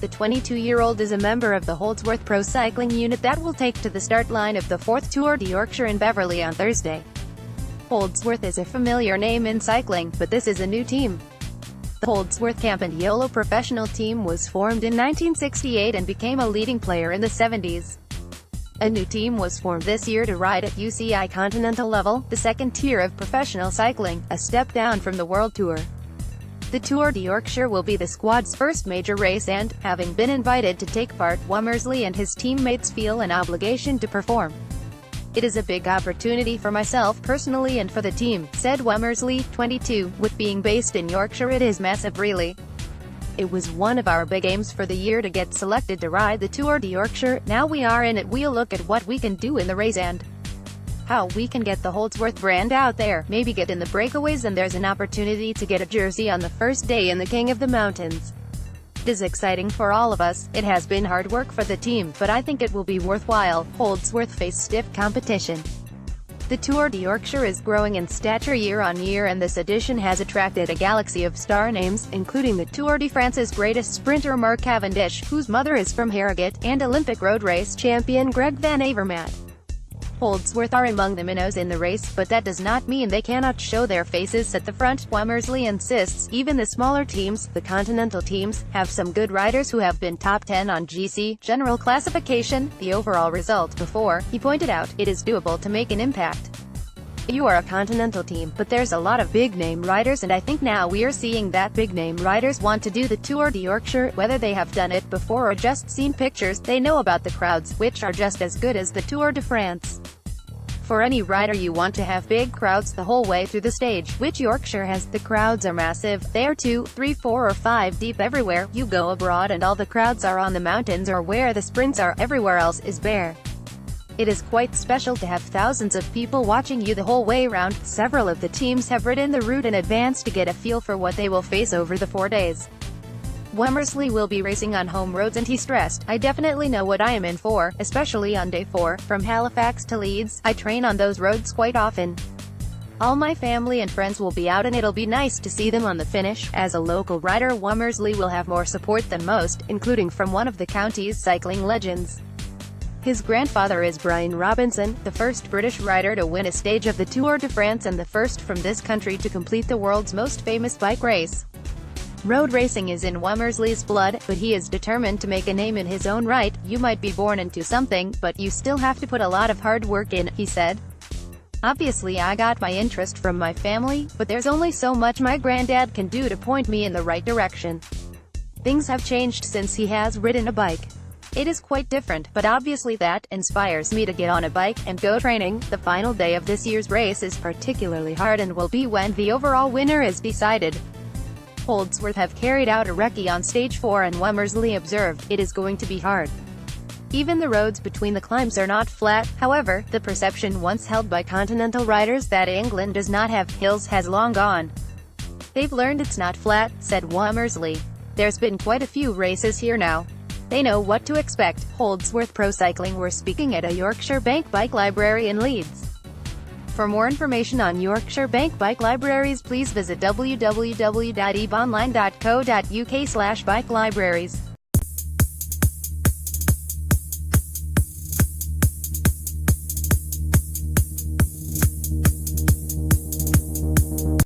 The 22-year-old is a member of the Holdsworth Pro Cycling unit that will take to the start line of the 4th Tour de Yorkshire in Beverley on Thursday. Holdsworth is a familiar name in cycling, but this is a new team. The Holdsworth Campagnolo professional team was formed in 1968 and became a leading player in the 70s. A new team was formed this year to ride at UCI Continental level, the second tier of professional cycling, a step down from the World Tour. The Tour de Yorkshire will be the squad's first major race and, having been invited to take part, Womersley and his teammates feel an obligation to perform. "It is a big opportunity for myself personally and for the team," said Womersley, 22. "With being based in Yorkshire, it is massive really. It was one of our big aims for the year to get selected to ride the Tour de Yorkshire. Now we are in it. We'll look at what we can do in the race and how we can get the Holdsworth brand out there, maybe get in the breakaways, and there's an opportunity to get a jersey on the first day in the King of the Mountains. It is exciting for all of us. It has been hard work for the team, but I think it will be worthwhile." Holdsworth faced stiff competition. The Tour de Yorkshire is growing in stature year on year, and this edition has attracted a galaxy of star names, including the Tour de France's greatest sprinter Mark Cavendish, whose mother is from Harrogate, and Olympic road race champion Greg Van Avermaet. Holdsworth are among the minnows in the race, but that does not mean they cannot show their faces at the front. Womersley insists, even the smaller teams, the continental teams, have some good riders who have been top 10 on GC, general classification, the overall result before. He pointed out, "It is doable to make an impact. You are a continental team, but there's a lot of big-name riders, and I think now we are seeing that big-name riders want to do the Tour de Yorkshire, whether they have done it before or just seen pictures. They know about the crowds, which are just as good as the Tour de France. For any rider, you want to have big crowds the whole way through the stage, which Yorkshire has. The crowds are massive. They are 2, 3, 4 or 5 deep everywhere. You go abroad and all the crowds are on the mountains or where the sprints are. Everywhere else is bare. It is quite special to have thousands of people watching you the whole way around." Several of the teams have ridden the route in advance to get a feel for what they will face over the 4 days. Womersley will be racing on home roads, and he stressed, "I definitely know what I am in for, especially on day 4. From Halifax to Leeds, I train on those roads quite often. All my family and friends will be out and it'll be nice to see them on the finish." As a local rider, Womersley will have more support than most, including from one of the county's cycling legends. His grandfather is Brian Robinson, the first British rider to win a stage of the Tour de France and the first from this country to complete the world's most famous bike race. Road racing is in Womersley's blood, but he is determined to make a name in his own right. "You might be born into something, but you still have to put a lot of hard work in," he said. "Obviously I got my interest from my family, but there's only so much my granddad can do to point me in the right direction. Things have changed since he has ridden a bike. It is quite different, but obviously that inspires me to get on a bike and go training." The final day of this year's race is particularly hard and will be when the overall winner is decided. Holdsworth have carried out a recce on stage 4 and Womersley observed, "It is going to be hard. Even the roads between the climbs are not flat." However, the perception once held by continental riders that England does not have hills has long gone. "They've learned it's not flat," said Womersley. "There's been quite a few races here now. They know what to expect." Holdsworth Pro Cycling were speaking at a Yorkshire Bank Bike Library in Leeds. For more information on Yorkshire Bank Bike Libraries, please visit www.ebonline.co.uk/bike libraries.